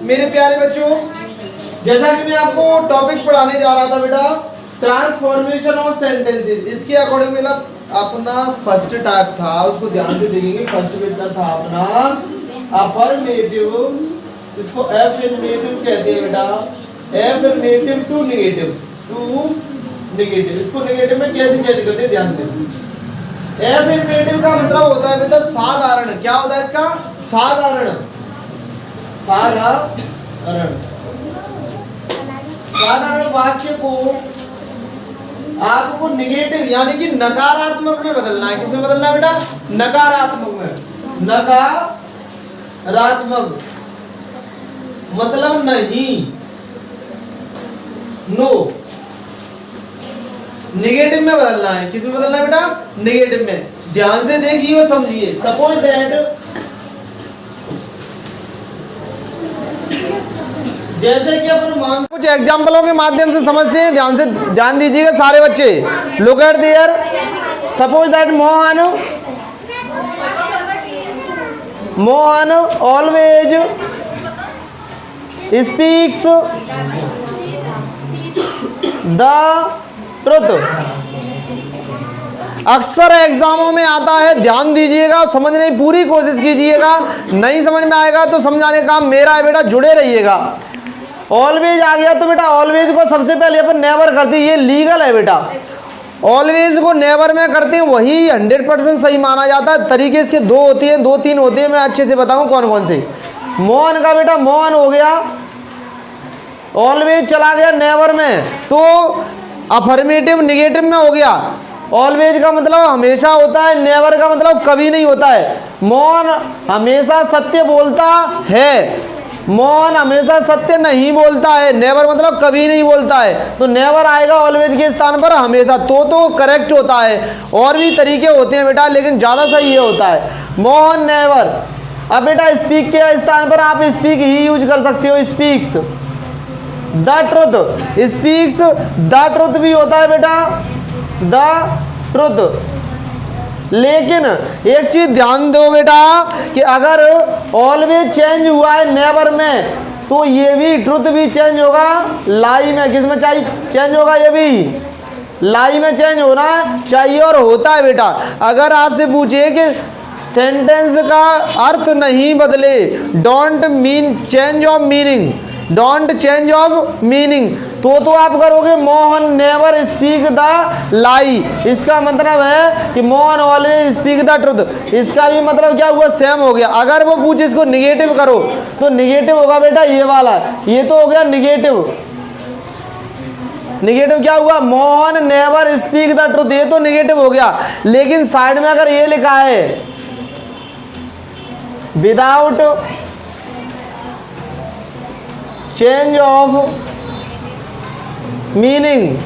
मेरे प्यारे बच्चों, जैसा कि मैं आपको टॉपिक पढ़ाने जा रहा था बेटा, ट्रांसफॉर्मेशन ऑफ सेंटेंसेस, इसके अकॉर्डिंग मेरा अपना फर्स्ट टाइप था, उसको ध्यान से देखेंगे। फर्स्ट बेटा था अपना अफर्मेटिव, इसको एफर्मेटिव कहते हैं बेटा, एफर्मेटिव टू नेगेटिव, इसको नेगेटिव में कैसे चेंज करते हैं ध्यान से। एफर्मेटिव का मतलब होता है बेटा साधारण। क्या होता है इसका? साधारण। साधारण वाक्य को आपको निगेटिव यानी कि नकारात्मक में बदलना है। किसमें बदलना है बेटा? नकारात्मक में। नकारात्मक मतलब नहीं, नो। निगेटिव में बदलना है। किसमें बदलना है बेटा? निगेटिव में। ध्यान से देखिए और समझिए। सपोज दैट, जैसे कि अपन मान कुछ एग्जाम्पलों के माध्यम से समझते हैं। ध्यान दीजिएगा सारे बच्चे। Look at there. Suppose that Mohan always speaks the truth. अक्सर एग्जामों में आता है, ध्यान दीजिएगा, समझने की पूरी कोशिश कीजिएगा। नहीं समझ में आएगा तो समझाने का काम मेरा है बेटा, जुड़े रहिएगा। ऑलवेज आ गया तो बेटा ऑलवेज को सबसे पहले अपन नेवर करते हैं, ये लीगल है बेटा। ऑलवेज को नेवर में करते हैं, वही 100% सही माना जाता है। तरीके इसके दो होती हैं, दो तीन होते हैं, मैं अच्छे से बताऊं कौन कौन से। मोहन का बेटा मोहन हो गया, ऑलवेज चला गया नेवर में, तो अफर्मेटिव निगेटिव में हो गया। ऑलवेज का मतलब हमेशा होता है, नेवर का मतलब कभी नहीं होता है। मोहन हमेशा सत्य बोलता है, मोहन हमेशा सत्य नहीं बोलता है। नेवर मतलब कभी नहीं बोलता है, तो नेवर आएगा ऑलवेज के स्थान पर हमेशा। तो करेक्ट होता है। और भी तरीके होते हैं बेटा, लेकिन ज़्यादा सही ये होता है मोहन नेवर। अब बेटा स्पीक के स्थान पर आप स्पीक ही यूज कर सकते हो, speaks the truth. Speaks the truth भी होता है बेटा, द ट्रुथ। लेकिन एक चीज ध्यान दो बेटा कि अगर ऑलवेज चेंज हुआ है नेवर में, तो ये भी ट्रुथ भी चेंज होगा लाई में। किस में चाहिए चेंज होगा? ये भी लाई में चेंज होना चाहिए और होता है बेटा। अगर आपसे पूछे कि सेंटेंस का अर्थ नहीं बदले, don't mean change of meaning, don't change of meaning, तो आप करोगे मोहन नेवर स्पीक द लाई। इसका मतलब है कि Mohan always speak the truth. इसका भी मतलब क्या हुआ? सेम हो गया। अगर वो पूछे इसको निगेटिव करो तो निगेटिव होगा बेटा ये वाला। ये तो हो गया निगेटिव। निगेटिव क्या हुआ? Mohan never speak the truth, ये तो निगेटिव हो गया। लेकिन साइड में अगर ये लिखा है विदाउट चेंज ऑफ मीनिंग,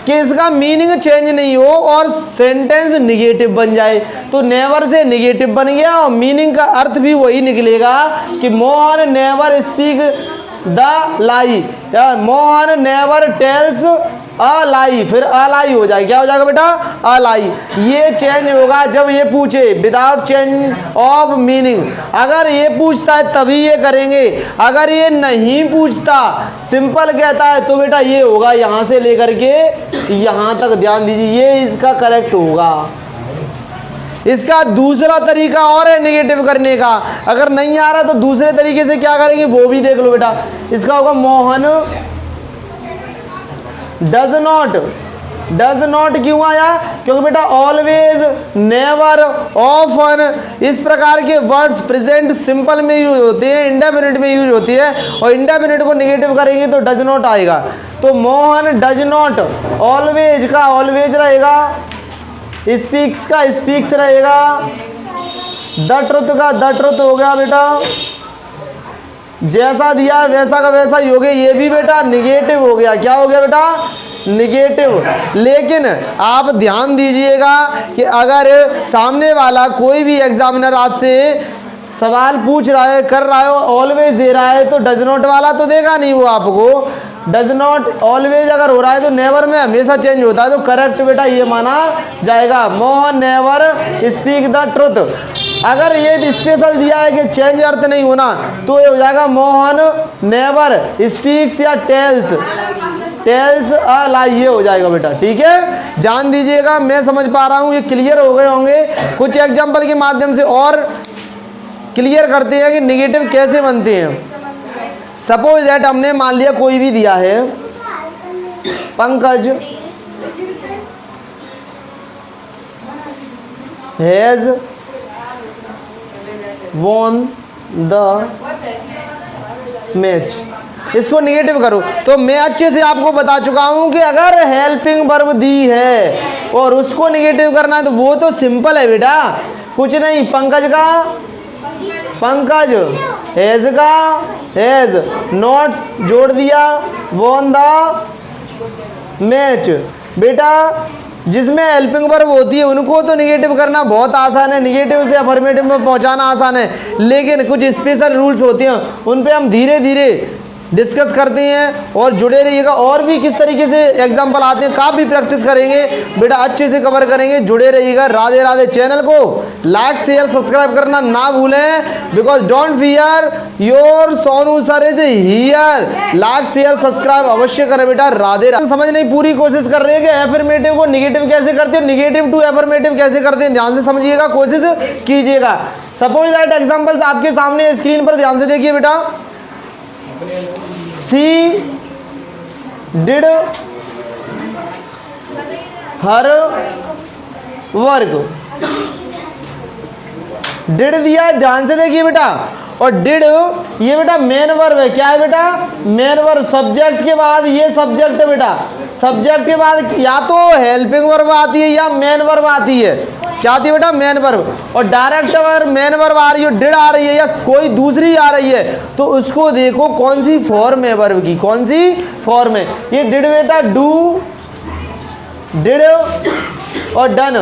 कि इसका मीनिंग चेंज नहीं हो और सेंटेंस निगेटिव बन जाए, तो नेवर से निगेटिव बन गया और मीनिंग का अर्थ भी वही निकलेगा कि Mohan never speak the lie, Mohan never tells a lie, फिर अ लाई हो जाए। क्या हो जाएगा बेटा? अ लाई। ये चेंज होगा जब ये पूछे विदाउट चेंज ऑफ मीनिंग। अगर ये पूछता है तभी ये करेंगे, अगर ये नहीं पूछता सिंपल कहता है तो बेटा ये होगा यहाँ से लेकर के यहाँ तक। ध्यान दीजिए, ये इसका करेक्ट होगा। इसका दूसरा तरीका और है निगेटिव करने का। अगर नहीं आ रहा तो दूसरे तरीके से क्या करेंगे वो भी देख लो बेटा। इसका होगा Mohan does not. Does not क्यों आया? क्योंकि बेटा ऑलवेज, नेवर, ऑफन इस प्रकार के वर्ड्स प्रेजेंट सिंपल में यूज होते हैं, इंडेफिनिट में यूज होती है, और इंडेफिनिट को निगेटिव करेंगे तो डज नॉट आएगा। तो मोहन डज नॉट, ऑलवेज का ऑलवेज रहेगा, स्पीक्स का स्पीक्स रहेगा, द ट्रुथ का द ट्रुथ हो गया बेटा। जैसा दिया है वैसा का वैसा ही हो गया। ये भी बेटा निगेटिव हो गया। क्या हो गया बेटा? निगेटिव। लेकिन आप ध्यान दीजिएगा कि अगर सामने वाला कोई भी एग्जामिनर आपसे सवाल पूछ रहा है, कर रहा है, ऑलवेज दे रहा है, तो डज नॉट वाला तो देगा नहीं वो आपको। डज नॉट ऑलवेज अगर हो रहा है तो नेवर में हमेशा चेंज होता है, तो करेक्ट बेटा ये माना जाएगा। Mohan never speak the truth. अगर ये स्पेशल दिया है कि चेंज अर्थ नहीं होना, तो ये हो जाएगा मोहन नेवर स्पीक्स या टेल्स अ लाई, ये हो जाएगा बेटा। ठीक है, ध्यान दीजिएगा, मैं समझ पा रहा हूँ ये क्लियर हो गए होंगे। कुछ एग्जाम्पल के माध्यम से और क्लियर करते हैं कि निगेटिव कैसे बनते हैं। सपोज दैट हमने मान लिया कोई भी दिया है, Pankaj has won the match, इसको निगेटिव करो। तो मैं अच्छे से आपको बता चुका हूं कि अगर हेल्पिंग वर्ब दी है और उसको निगेटिव करना है तो वो तो सिंपल है बेटा, कुछ नहीं। पंकज हैज का हैज नॉट्स जोड़ दिया, वॉन द मैच। बेटा जिसमें हेल्पिंग वर्ब होती है उनको तो निगेटिव करना बहुत आसान है, निगेटिव से अफर्मेटिव में पहुंचाना आसान है, लेकिन कुछ स्पेशल रूल्स होते हैं उन पे हम धीरे धीरे डिस्कस करते हैं। और जुड़े रहिएगा, और भी किस तरीके से एग्जाम्पल आते हैं काफ़ी प्रैक्टिस करेंगे बेटा, अच्छे से कवर करेंगे। जुड़े रहिएगा। राधे राधे। चैनल को लाइक शेयर सब्सक्राइब करना ना भूलें, because don't fear your Sonu sir is here. Like share subscribe अवश्य करें बेटा। राधे राधे। समझने की पूरी कोशिश कर रहे हैं कि एफर्मेटिव को निगेटिव कैसे करते हैं, निगेटिव टू एफर्मेटिव कैसे करते हैं। ध्यान से समझिएगा, कोशिश कीजिएगा। सपोज दैट एग्जाम्पल्स आपके सामने स्क्रीन पर ध्यान से देखिए बेटा। She did her work। Did दिया है, ध्यान से देखिए बेटा। और डिड ये बेटा मेन वर्ब है। क्या है बेटा? Main verb. सब्जेक्ट के बाद ये सब्जेक्ट है बेटा, सब्जेक्ट के बाद या तो हेल्पिंग वर्ब आती है या मेन वर्ब आती है। क्या आती है बेटा? Main verb. और डायरेक्ट वर्ब मेन वर्ब आ रही है, डिड आ रही है या कोई दूसरी आ रही है, तो उसको देखो कौन सी फॉर्म है वर्ब की, कौन सी फॉर्म है। ये डिड बेटा डू, डिड और डन।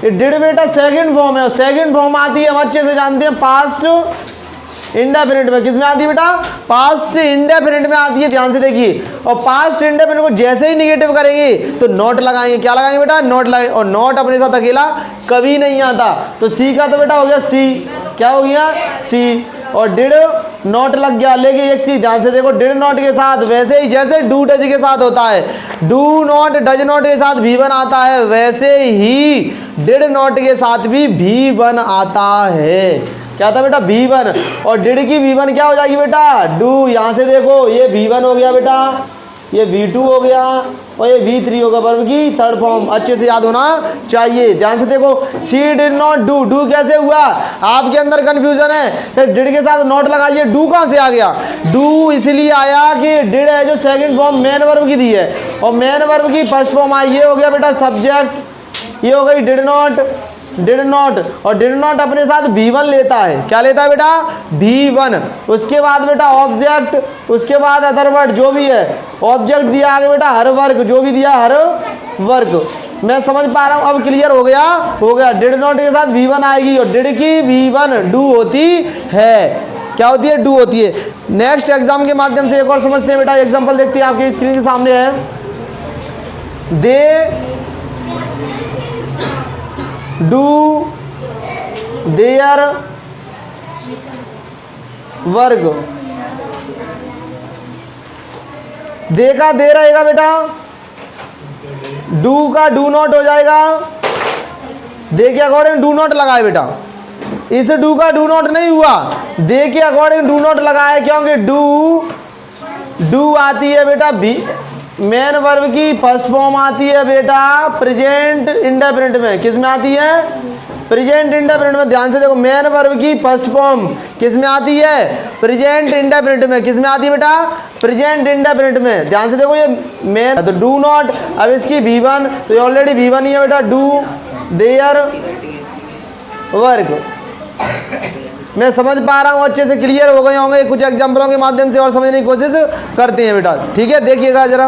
ये डिड बेटा सेकंड फॉर्म है, सेकंड फॉर्म आती है हम अच्छे से जानते हैं पास्ट इंडेफिनिट में। किसमें आती है बेटा? पास्ट इंडेफिनिट में आती है। ध्यान से देखिए। और पास्ट इंडेफिनिट को जैसे ही निगेटिव करेंगे तो नॉट लगाएंगे। क्या लगाएंगे बेटा? नॉट लगाएंगे। और नॉट अपने साथ अकेला कभी नहीं आता, तो सी का तो बेटा हो गया सी। क्या हो गया? सी। और डिड नॉट लग गया। लेकिन एक चीज ध्यान से देखो, डिड नॉट के साथ वैसे ही जैसे डू डज के साथ होता है, डू नॉट डज नॉट के साथ V1 आता है, वैसे ही डिड नॉट के साथ भी V1 आता है। क्या था बेटा? V1। और डिड की V1 क्या हो जाएगी बेटा? डू। यहाँ से देखो, ये V1 हो गया बेटा, ये V2 हो गया और ये V3 होगा वर्ब की थर्ड फॉर्म। अच्छे से याद होना चाहिए। ध्यान से देखो, सी डिड नॉट डू। डू कैसे हुआ? आपके अंदर कंफ्यूजन है, फिर डिड के साथ नॉट लगाइए। डू कहाँ से आ गया? डू इसलिए आया कि डिड है जो सेकंड फॉर्म मेन वर्ब की दी है, और मेन वर्ब की फर्स्ट फॉर्म आई। ये हो गया बेटा सब्जेक्ट, ये हो गई डिड नॉट, डिड नॉट। और डिड नॉट अपने साथ V1 लेता है। क्या लेता है बेटा? V1। उसके बाद बेटा ऑब्जेक्ट, उसके बाद अदर वर्ड जो भी है, ऑब्जेक्ट दिया आगे बेटा हर वर्क, जो भी दिया हर वर्क। मैं समझ पा रहा हूँ, अब क्लियर हो गया? हो गया। डिड नॉट के साथ V1 आएगी और डिड की V1 डू होती है। क्या होती है? डू होती है। नेक्स्ट एग्जाम के माध्यम से एक और समझते हैं बेटा। एग्जाम्पल देखते हैं, आपके स्क्रीन के सामने है। They do their work. They का दे रहेगा बेटा, डू का डू नॉट हो जाएगा। दे के अकॉर्डिंग डू नॉट लगाए बेटा, इस डू का डू नॉट नहीं हुआ, दे के अकॉर्डिंग डू नॉट लगाए, क्योंकि डू आती है बेटा मेन वर्ब की फर्स्ट फॉर्म आती है बेटा प्रेजेंट इंडेफिनिट में। किस में आती है? प्रेजेंट इंडेफिनिट में। ध्यान से देखो, मेन वर्ब की फर्स्ट फॉर्म किस में आती है? प्रेजेंट इंडेफिनिट में। किस में आती है बेटा? प्रेजेंट इंडेफिनिट में। ध्यान से देखो, ये मेन तो डू नॉट, अब इसकी V1, तो ये ऑलरेडी V1 ही है बेटा, डू देयर वर्क। मैं समझ पा रहा हूँ, अच्छे से क्लियर हो गए होंगे। कुछ एग्जाम्पलों के माध्यम से और समझने की कोशिश करते हैं बेटा। ठीक है, देखिएगा जरा।